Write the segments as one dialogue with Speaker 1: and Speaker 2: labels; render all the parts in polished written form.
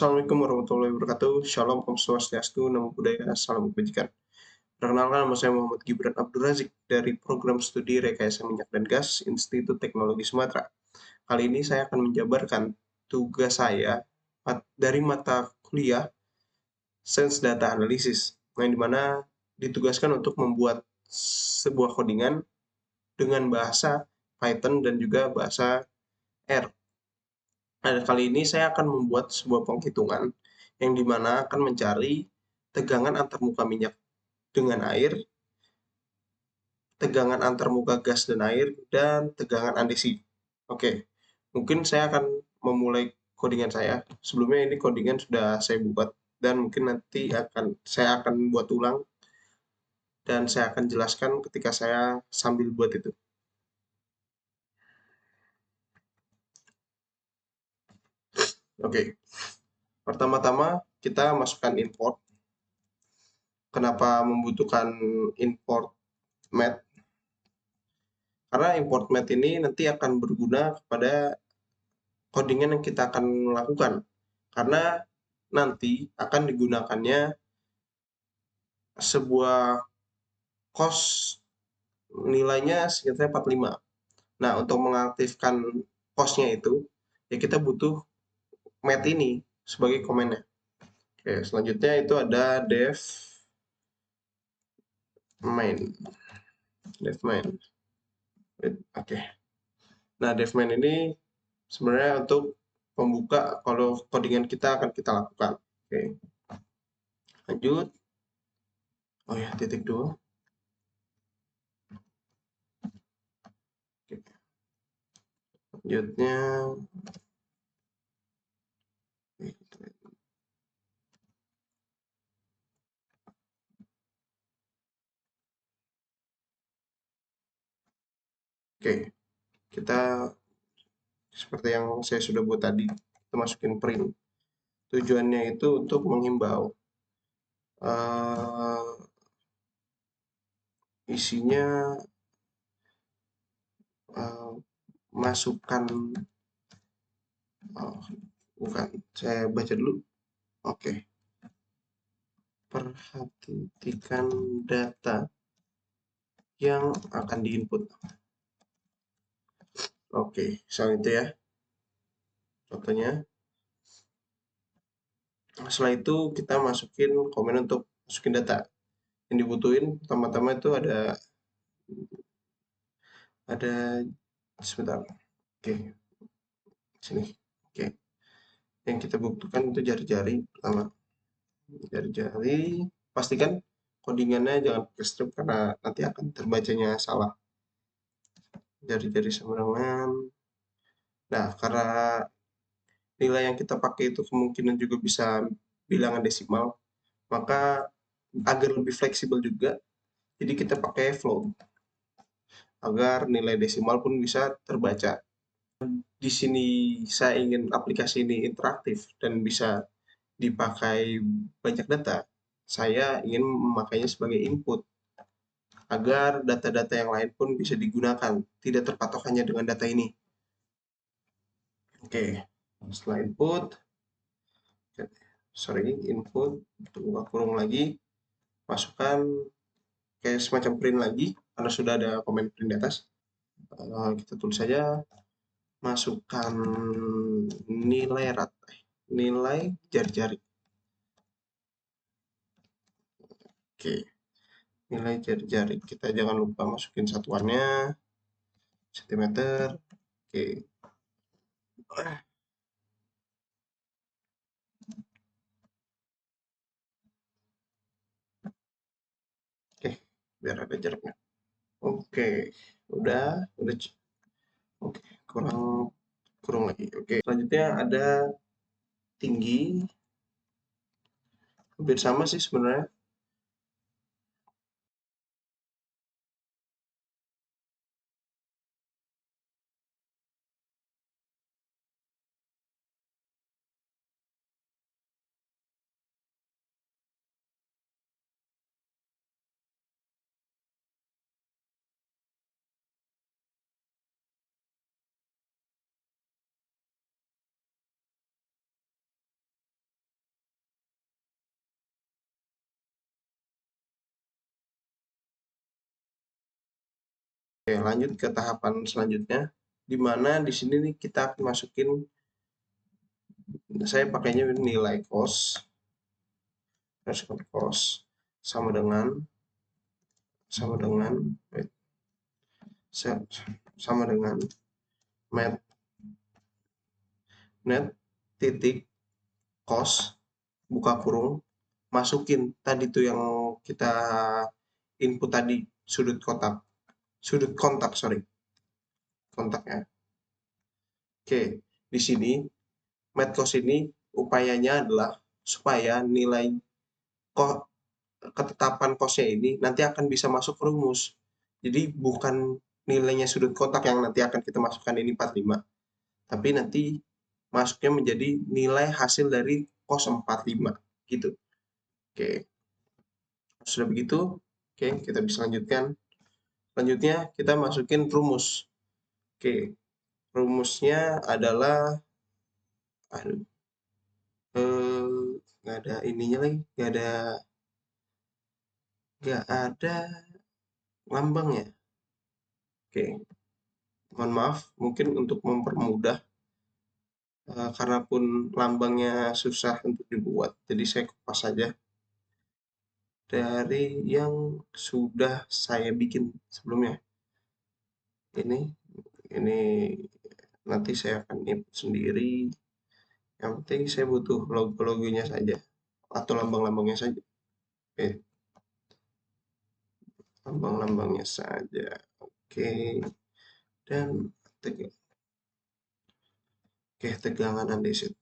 Speaker 1: Assalamualaikum warahmatullahi wabarakatuh. Shalom, Om Swastiastu, Namo Buddhaya, Salam Kebajikan. Perkenalkan, nama saya Muhammad Gibran Abdul Razik dari Program Studi Rekayasa Minyak dan Gas Institut Teknologi Sumatera. Kali ini saya akan menjabarkan tugas saya dari mata kuliah Sains Data Analysis, yang dimana ditugaskan untuk membuat sebuah codingan dengan bahasa Python dan juga bahasa R. Kali ini saya akan membuat sebuah penghitungan yang dimana akan mencari tegangan antar muka minyak dengan air, tegangan antar muka gas dan air, dan tegangan andesi. Oke, mungkin saya akan memulai codingan saya. Sebelumnya ini codingan sudah saya buat dan mungkin nanti saya akan buat ulang dan saya akan jelaskan ketika saya sambil buat itu. Oke, pertama-tama kita masukkan import. Kenapa membutuhkan import math? Karena import math ini nanti akan berguna kepada codingan yang kita akan lakukan. Karena nanti akan digunakannya sebuah cost nilainya sekitar 45. Nah, untuk mengaktifkan cost-nya itu, ya kita butuh math ini sebagai komennya. Oke, selanjutnya itu ada def main. Oke. Nah, def main ini sebenarnya untuk pembuka kalau codingan kita akan kita lakukan. Oke. Lanjut. Oh ya, titik 2. Oke. Selanjutnya oke, kita seperti yang saya sudah buat tadi, kita masukin print. Tujuannya itu untuk menghimbau isinya masukkan bukan, saya baca dulu. Oke. Perhatikan data yang akan diinput. Oke, soal itu ya. Contohnya. Setelah itu kita masukin komen untuk masukin data. Yang dibutuhin pertama-tama itu ada sebentar. Oke. Sini. Oke. Yang kita butuhkan itu jari-jari pertama. Jari-jari, pastikan codingannya jangan pakai strip karena nanti akan terbacanya salah. Jari-jari sembarangan. Nah, karena nilai yang kita pakai itu kemungkinan juga bisa bilangan desimal, maka agar lebih fleksibel juga, jadi kita pakai float agar nilai desimal pun bisa terbaca. Di sini saya ingin aplikasi ini interaktif dan bisa dipakai banyak data. Saya ingin memakainya sebagai input agar data-data yang lain pun bisa digunakan, tidak terpatok hanya dengan data ini. Oke, setelah input, buka kurung lagi, masukkan kayak semacam print lagi, karena sudah ada komen print di atas. Kita tulis saja, masukkan nilai jari-jari. Oke, nilai jari-jari. Kita jangan lupa masukin satuannya, sentimeter. Oke. Oke, biar ada jaraknya. Oke, udah. Oke, kurang lagi. Oke, selanjutnya ada tinggi. Hampir sama sih sebenarnya. Oke, lanjut ke tahapan selanjutnya, di mana di sini nih kita akan masukin, saya pakainya nilai kos, masukkan kos sama dengan sama dengan wait, sama dengan net net titik kos buka kurung, masukin tadi tuh yang kita input tadi, sudut kotak, sudut kontak, sorry, kontaknya. Oke, di sini Medcos ini upayanya adalah supaya nilai kok ketetapan kosnya ini nanti akan bisa masuk rumus. Jadi bukan nilainya sudut kotak yang nanti akan kita masukkan ini 45, tapi nanti masuknya menjadi nilai hasil dari kos 45 gitu. Oke, sudah begitu, oke, kita bisa lanjutkan. Selanjutnya kita masukin rumus. Oke, rumusnya adalah, aduh, nggak ada ininya lagi, nggak ada lambangnya. Oke, mohon maaf, mungkin untuk mempermudah, karena pun lambangnya susah untuk dibuat, jadi saya kupas saja dari yang sudah saya bikin sebelumnya. Ini ini nanti saya akan input sendiri. Yang penting saya butuh logo-logonya saja atau lambang-lambangnya saja. Oke, lambang-lambangnya saja. Oke, dan oke, tegangan andesit.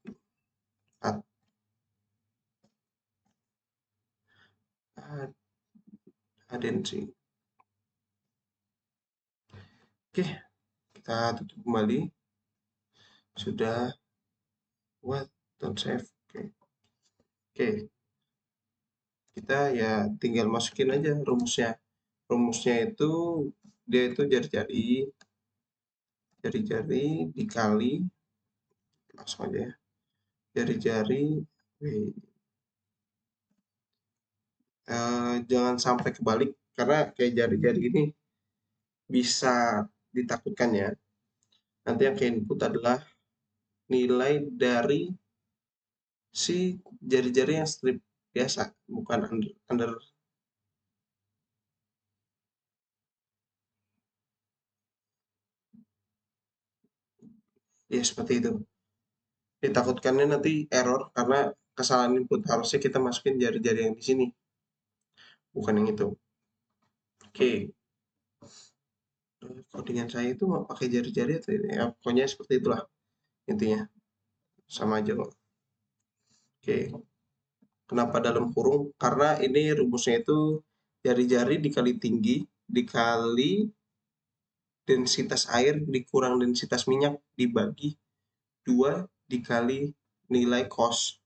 Speaker 1: Adensi. Oke, kita tutup kembali. Sudah, what, don't save. Oke, oke, kita ya tinggal masukin aja rumusnya. Rumusnya itu dia itu jari-jari dikali, langsung aja ya. Jari-jari, jangan sampai kebalik karena kayak jari-jari ini bisa ditakutkan ya. Nanti yang ke input adalah nilai dari si jari-jari yang strip biasa, bukan under ya seperti itu. Ditakutkannya nanti error karena kesalahan input, harusnya kita masukin jari-jari yang di sini, bukan yang itu. Oke, codingan saya itu mau pakai jari-jari atau ini? Ya, pokoknya seperti itulah intinya. Sama aja kok. Oke, kenapa dalam kurung? Karena ini rumusnya itu jari-jari dikali tinggi dikali densitas air dikurang densitas minyak dibagi 2 dikali nilai kos.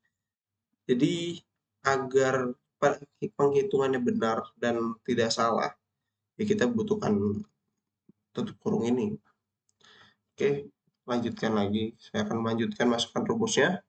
Speaker 1: Jadi agar penghitungannya benar dan tidak salah, ya kita butuhkan tutup kurung ini. Oke, lanjutkan lagi. Saya akan melanjutkan masukkan rumusnya.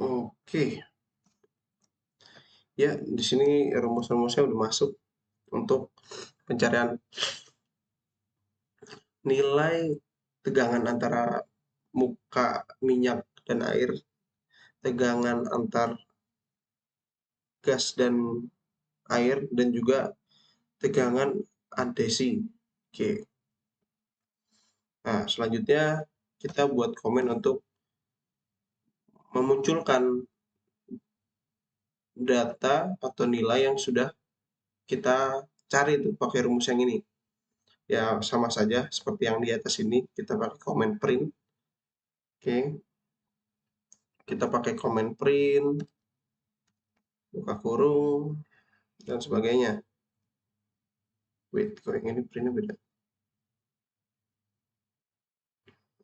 Speaker 1: Oke, ya di sini rumus-rumusnya udah masuk untuk pencarian nilai tegangan antara muka minyak dan air, tegangan antar gas dan air, dan juga tegangan adhesi. Oke. Nah, selanjutnya kita buat komen untuk memunculkan data atau nilai yang sudah kita cari tuh pakai rumus yang ini. Ya, sama saja seperti yang di atas ini, kita pakai komen print. Oke, kita pakai komen print, buka kurung, dan sebagainya. Wait, kok yang ini printnya beda?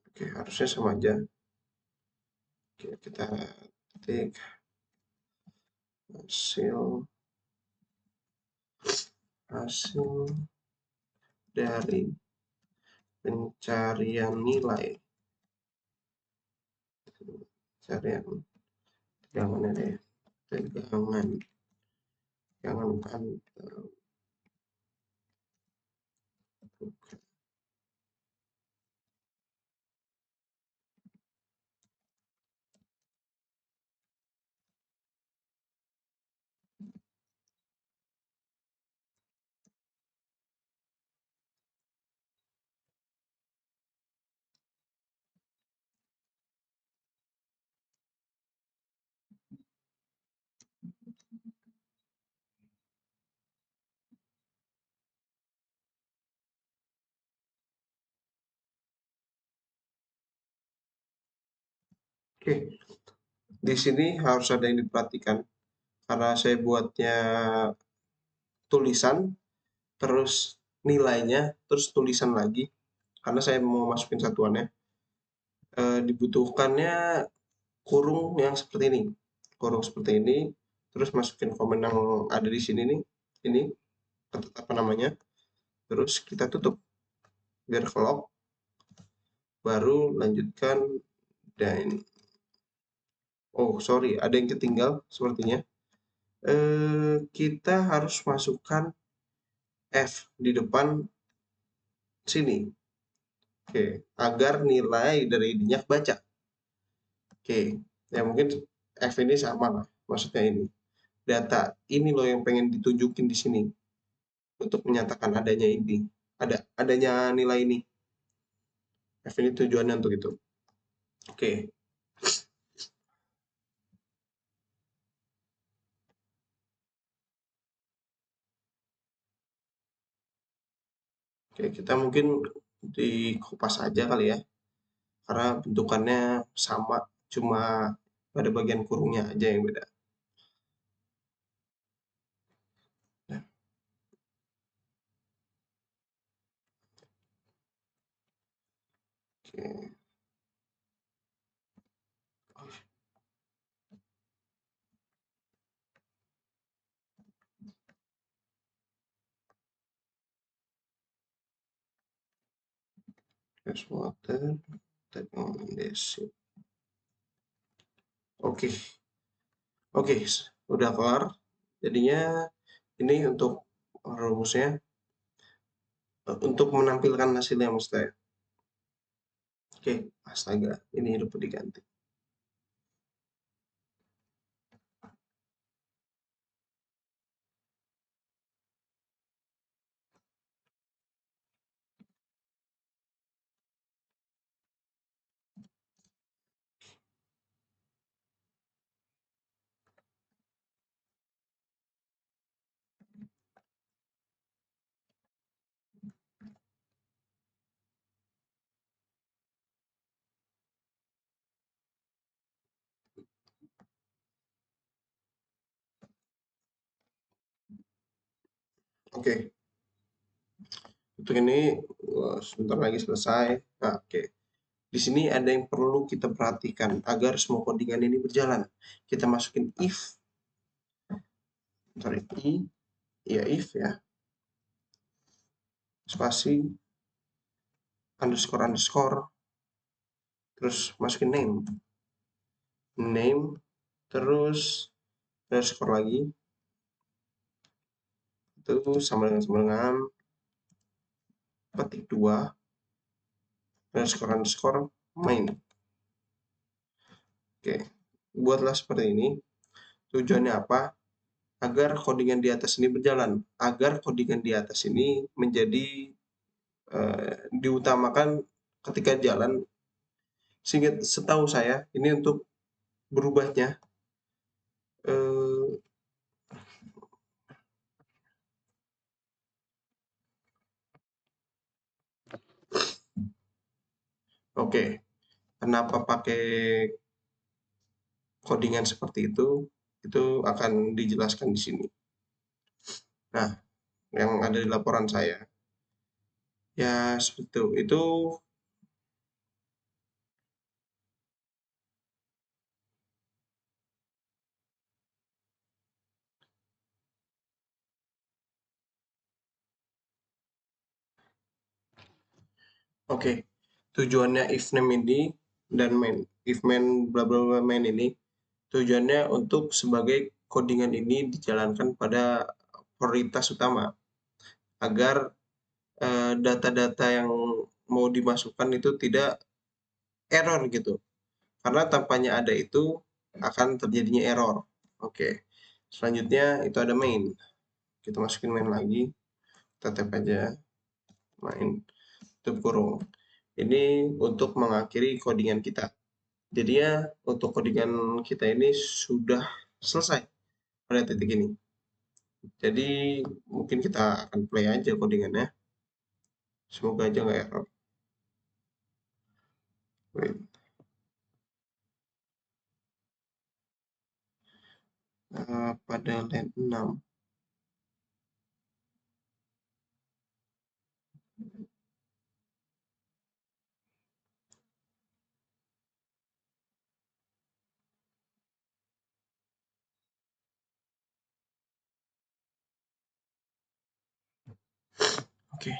Speaker 1: Oke, harusnya sama aja. Oke, kita ketik hasil dari pencarian nilai, pencarian tegangan ya, tegangan antar. Oke, di sini harus ada yang diperhatikan karena saya buatnya tulisan, terus nilainya, terus tulisan lagi, karena saya mau masukin satuannya. Dibutuhkannya kurung yang seperti ini, kurung seperti ini, terus masukin komen yang ada di sini nih, ini apa namanya, terus kita tutup biar kelok, baru lanjutkan. Dan oh sorry, ada yang ketinggal sepertinya. Kita harus masukkan F di depan sini. Oke, agar nilai dari ininya baca. Oke, ya mungkin F ini sama lah, maksudnya ini. Data ini loh yang pengen ditunjukin di sini untuk menyatakan adanya ini, adanya nilai ini. F ini tujuannya untuk itu. Oke, oke kita mungkin dikupas aja kali ya, karena bentukannya sama, cuma pada bagian kurungnya aja yang beda. Nah, oke. Fresh water, recommendation. Oke, oke, udah kelar. Jadinya ini untuk rumusnya, untuk menampilkan hasilnya maksudnya. Oke, astaga, ini lupa diganti. Oke, untuk ini sebentar lagi selesai. Nah, oke. Di sini ada yang perlu kita perhatikan agar semua codingan ini berjalan. Kita masukin if, sorry, ya if ya, spasi, underscore, terus masukin name, terus underscore lagi, itu sama dengan petik 2 underscore main. Oke, buatlah seperti ini. Tujuannya apa? Agar codingan di atas ini berjalan, agar codingan di atas ini menjadi diutamakan ketika jalan. Sehingga setahu saya ini untuk berubahnya eh, oke, kenapa pakai codingan seperti itu akan dijelaskan di sini. Nah, yang ada di laporan saya, ya seperti itu. Oke, tujuannya if name ini dan main, if main bla bla bla main ini, tujuannya untuk sebagai codingan ini dijalankan pada prioritas utama, agar data-data yang mau dimasukkan itu tidak error gitu. Karena tanpanya ada itu akan terjadinya error. Oke. Selanjutnya itu ada main. Kita masukin main lagi. Kita tap aja main. Tutup kurung. Ini untuk mengakhiri codingan kita. Jadinya untuk codingan kita ini sudah selesai pada titik ini. Jadi mungkin kita akan play aja codingannya. Semoga aja nggak error. Wait. Pada line 6. Oke.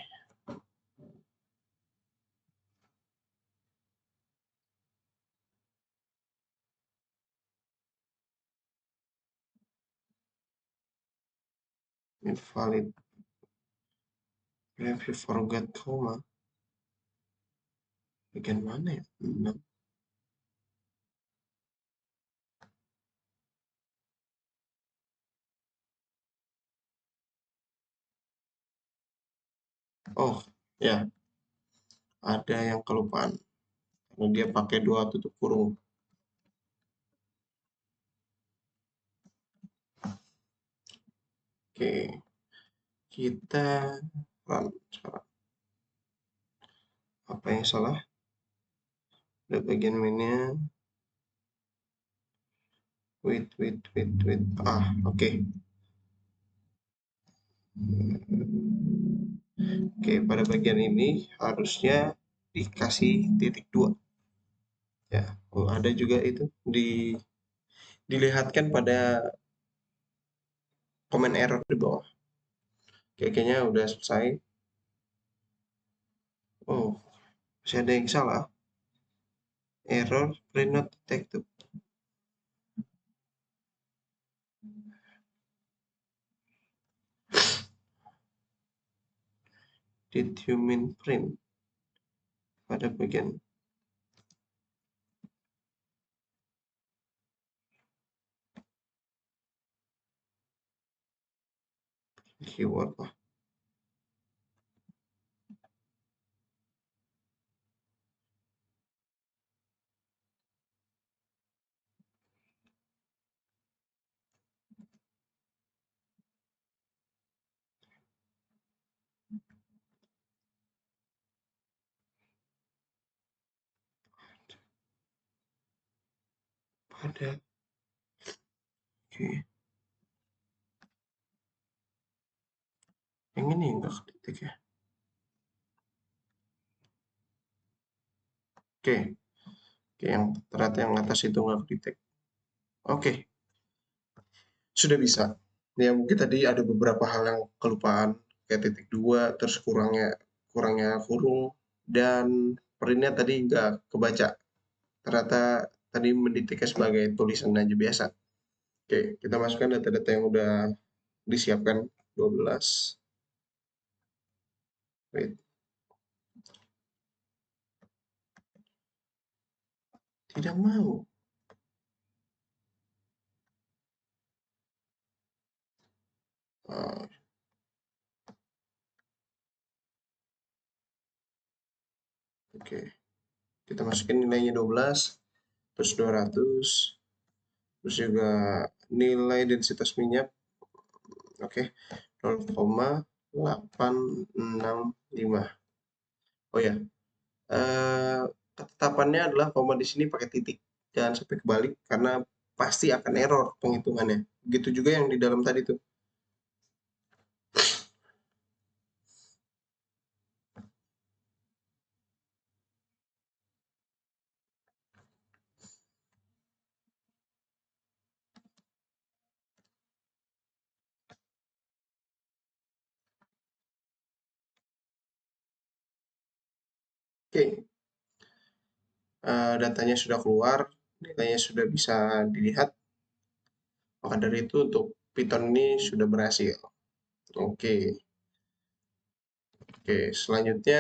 Speaker 1: Invalid. Have you forgot comma? Bagian mana ya? 6. Oh, ya. Ada yang kelupaan. Karena dia pakai 2 tutup kurung. Oke. Kita run sekarang. Apa yang salah? Ada bagian mainnya. Wait. Oke. Oke, pada bagian ini harusnya dikasih titik 2. Ya, oh, ada juga itu dilihatkan pada komen error di bawah. Oke, kayaknya udah selesai. Oh, masih ada yang salah. Error print not detected. Did you mean print? Pada bagian keyword lah. Pada oke. Yang ini enggak ketik ya. Oke. Oke, yang ternyata yang atas itu nggak ketik. Oke, sudah bisa. Ya mungkin tadi ada beberapa hal yang kelupaan kayak titik 2, terus kurangnya kurung, dan printnya tadi nggak kebaca. Ternyata tadi mendeteknya sebagai tulisan aja biasa. Oke, kita masukkan data-data yang udah disiapkan 12. Wait, tidak mau. Ah, oke, kita masukin nilainya 12, terus 200, terus juga nilai densitas minyak, oke, 0,865. Oh ya, eh, ketetapannya adalah koma di sini pakai titik. Jangan sampai kebalik karena pasti akan error penghitungannya. Begitu juga yang di dalam tadi tuh. Oke, datanya sudah keluar, nilainya sudah bisa dilihat. Maka dari itu untuk Python ini sudah berhasil. Oke, oke. Selanjutnya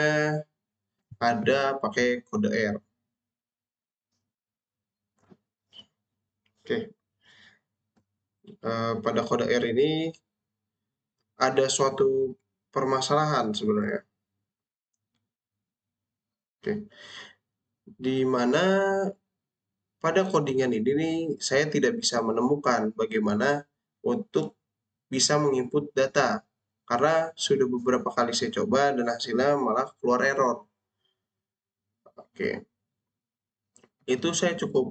Speaker 1: ada pakai kode R. Oke, pada kode R ini ada suatu permasalahan sebenarnya. Oke, di mana pada codingan ini nih saya tidak bisa menemukan bagaimana untuk bisa menginput data. Karena sudah beberapa kali saya coba dan hasilnya malah keluar error. Oke, itu saya cukup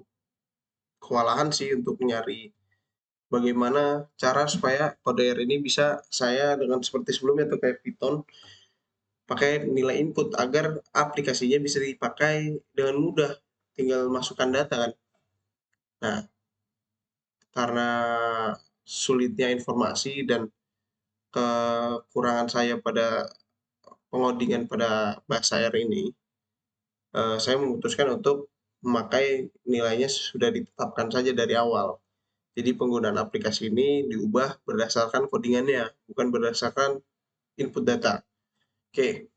Speaker 1: kewalahan sih untuk nyari bagaimana cara supaya kode R ini bisa saya dengan seperti sebelumnya tuh kayak Python pakai nilai input agar aplikasinya bisa dipakai dengan mudah. Tinggal masukkan data kan. Nah, karena sulitnya informasi dan kekurangan saya pada pengodingan pada bahasa R ini, saya memutuskan untuk memakai nilainya sudah ditetapkan saja dari awal. Jadi penggunaan aplikasi ini diubah berdasarkan codingannya, bukan berdasarkan input data. Oke,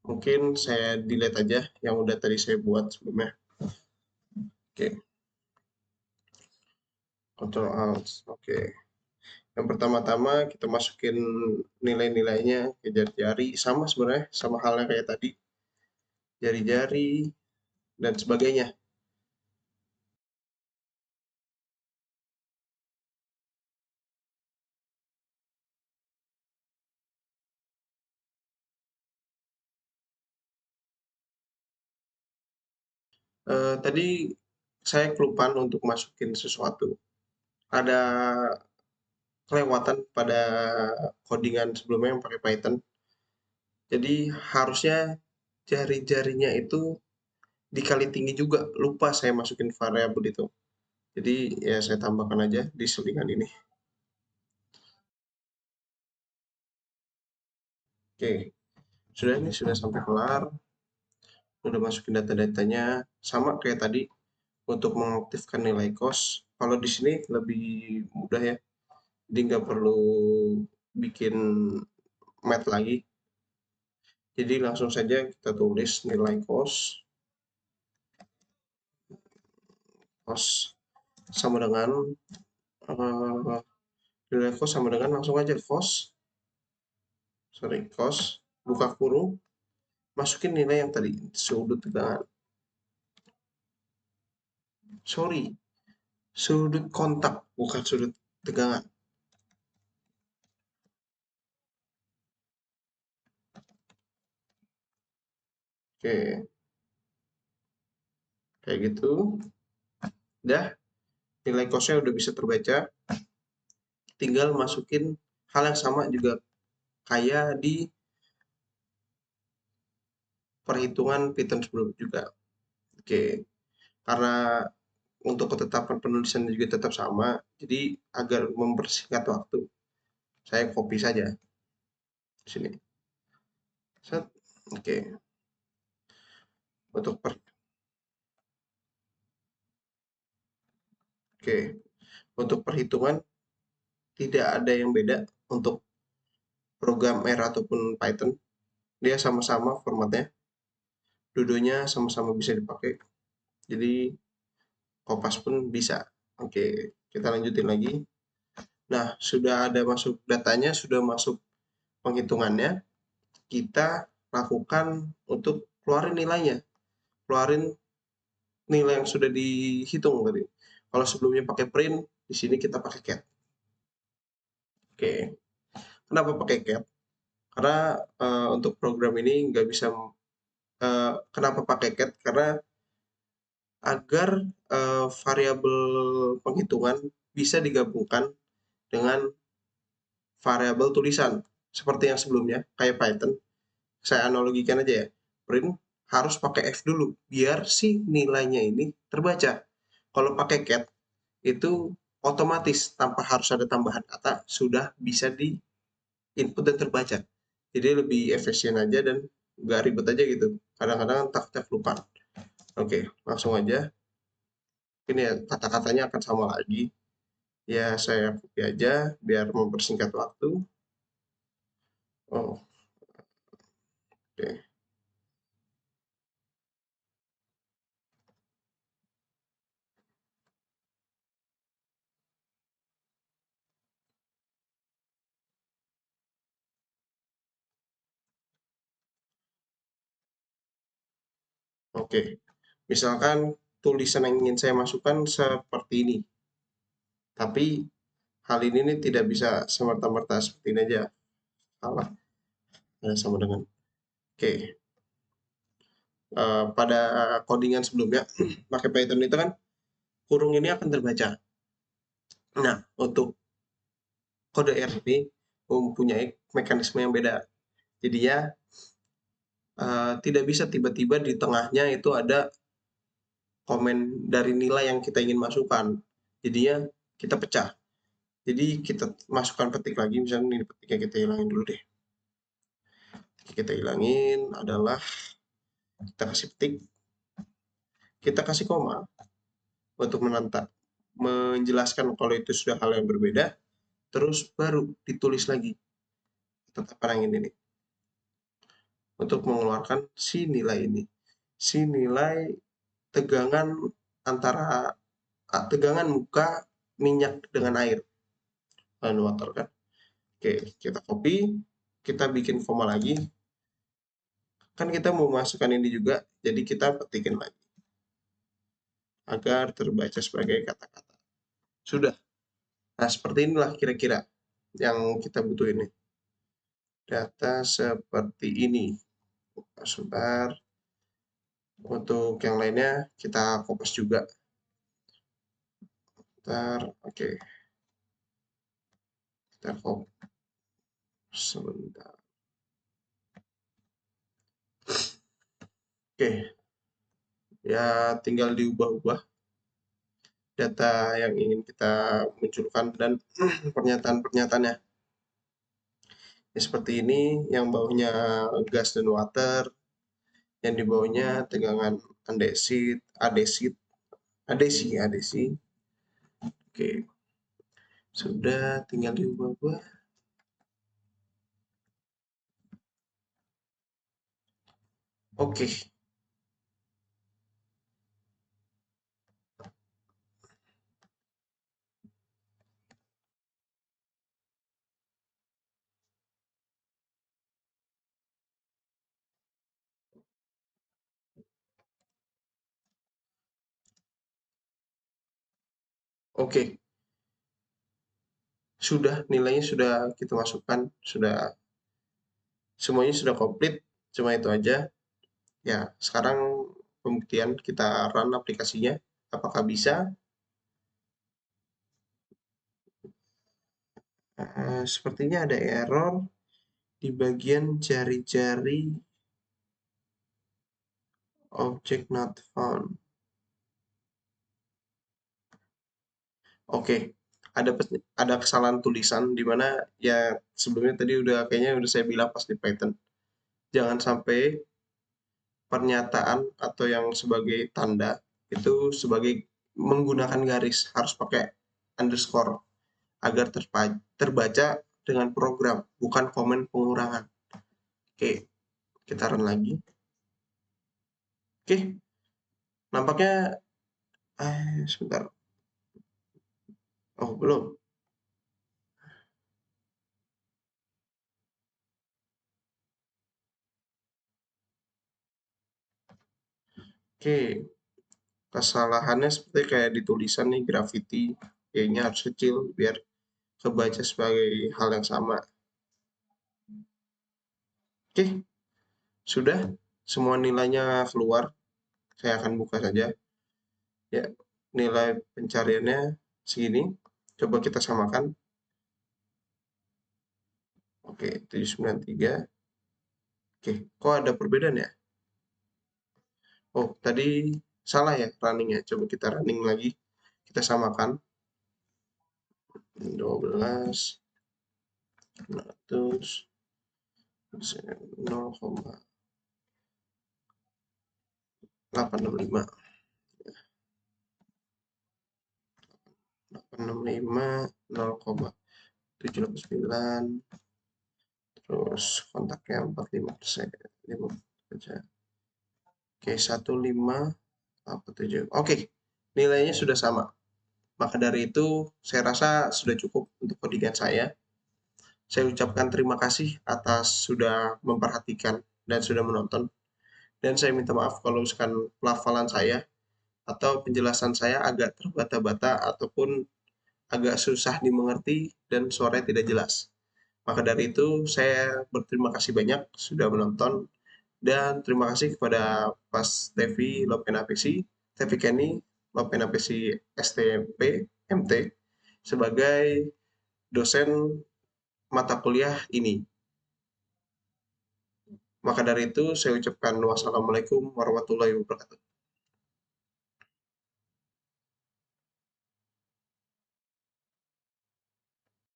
Speaker 1: mungkin saya delete aja yang udah tadi saya buat sebelumnya. Oke, Ctrl Alt. Oke. Yang pertama-tama kita masukin nilai-nilainya ke jari-jari, sama sebenarnya, sama halnya kayak tadi, jari-jari dan sebagainya. Tadi saya kelupaan untuk masukin sesuatu. Ada kelewatan pada codingan sebelumnya yang pakai Python. Jadi harusnya jari-jarinya itu dikali tinggi juga. Lupa saya masukin variabel itu. Jadi ya saya tambahkan aja di selingan ini. Oke, sudah ini sudah sampai kelar. Udah masukin data-datanya sama kayak tadi untuk mengaktifkan nilai cost. Kalau di sini lebih mudah ya. Jadi nggak perlu bikin math lagi. Jadi langsung saja kita tulis nilai cost sama dengan eh, nilai cost sama dengan langsung aja cost buka kurung, masukin nilai yang tadi sudut tegangan. Sorry, sudut kontak bukan sudut tegangan. Oke, kayak gitu. Udah, nilai costnya udah bisa terbaca. Tinggal masukin hal yang sama juga kayak di perhitungan Python sebelum juga. Oke, karena untuk ketetapan penulisan juga tetap sama, jadi agar mempersingkat waktu, saya copy saja di sini. Set. Oke, untuk oke, Untuk perhitungan tidak ada yang beda untuk program R ataupun Python. Dia sama-sama formatnya, dua-duanya sama-sama bisa dipakai. Jadi Kopas pun bisa. Oke, kita lanjutin lagi. Nah, sudah ada masuk datanya, sudah masuk penghitungannya, kita lakukan untuk keluarin nilainya. Keluarin nilai yang sudah dihitung tadi. Kalau sebelumnya pakai print, di sini kita pakai cat. Oke, kenapa pakai cat? Karena untuk program ini nggak bisa. Kenapa pakai cat? Karena agar variabel penghitungan bisa digabungkan dengan variabel tulisan seperti yang sebelumnya kayak Python. Saya analogikan aja ya, print harus pakai F dulu biar si nilainya ini terbaca. Kalau pakai cat itu otomatis tanpa harus ada tambahan kata sudah bisa di input dan terbaca. Jadi lebih efisien aja dan nggak ribet aja gitu. Kadang-kadang tak lupa. Oke, langsung aja. Ini ya kata-katanya akan sama lagi. Ya saya copy aja biar mempersingkat waktu. Oh, oke. Oke. Misalkan tulisan yang ingin saya masukkan seperti ini. Tapi hal ini nih tidak bisa semerta-merta seperti ini aja. Salah. Sama dengan. Oke. Pada codingan sebelumnya pakai Python itu kan kurung ini akan terbaca. Nah, untuk kode R ini mempunyai mekanisme yang beda. Jadi ya tidak bisa tiba-tiba di tengahnya itu ada komen dari nilai yang kita ingin masukkan. Jadinya kita pecah. Jadi kita masukkan petik lagi, misalnya ini petiknya kita hilangin dulu deh. Kita hilangin adalah kita kasih petik, kita kasih koma untuk menantang, menjelaskan kalau itu sudah hal yang berbeda, terus baru ditulis lagi tetapan yang ini untuk mengeluarkan si nilai ini. Si nilai tegangan antara tegangan muka minyak dengan air dan water kan. Oke, kita copy, kita bikin koma lagi. Kan kita mau masukkan ini juga, jadi kita petikin lagi agar terbaca sebagai kata-kata. Sudah. Nah, seperti inilah kira-kira yang kita butuh ini. Data seperti ini. Sebentar. Untuk yang lainnya kita kopas juga. Ntar, oke. Kita kopas sebentar. Oke, ya tinggal diubah-ubah data yang ingin kita munculkan dan pernyataan-pernyataannya. Ya, seperti ini, yang bawahnya gas dan water, yang di bawahnya tegangan andesit, adesit, adesi. Oke, sudah tinggal diubah-ubah. Oke, oke, sudah nilainya sudah kita masukkan, sudah semuanya sudah komplit, cuma itu aja. Ya, sekarang pembuktian kita run aplikasinya, apakah bisa? Sepertinya ada error di bagian jari-jari object not found. Oke, ada kesalahan tulisan di mana ya sebelumnya tadi udah kayaknya udah saya bilang pas di Python. Jangan sampai pernyataan atau yang sebagai tanda itu sebagai menggunakan garis harus pakai underscore agar terbaca dengan program, bukan komen pengurangan. Oke, kita run lagi. Oke, nampaknya sebentar. Oh, belum. Oke, kesalahannya seperti kayak di tulisan nih, graffiti, kayaknya harus kecil biar kebaca sebagai hal yang sama. Oke, sudah semua nilainya keluar. Saya akan buka saja. Ya, nilai pencariannya segini. Coba kita samakan. Oke, 793. Oke, kok ada perbedaan ya? Oh, tadi salah ya runningnya. Coba kita running lagi. Kita samakan. 12, 100, 0,865. 865, 0,789, terus kontaknya 45%. Oke, 1587. Oke, nilainya sudah sama. Maka dari itu, saya rasa sudah cukup untuk codingan saya. Saya ucapkan terima kasih atas sudah memperhatikan dan sudah menonton. Dan saya minta maaf kalau misalkan pelafalan saya atau penjelasan saya agak terbata-bata ataupun agak susah dimengerti dan suaranya tidak jelas. Maka dari itu, saya berterima kasih banyak sudah menonton dan terima kasih kepada Mas Tevi Lopenapesi, Tevi Kenny Lopenapesi STP MT sebagai dosen mata kuliah ini. Maka dari itu, saya ucapkan wassalamualaikum warahmatullahi wabarakatuh.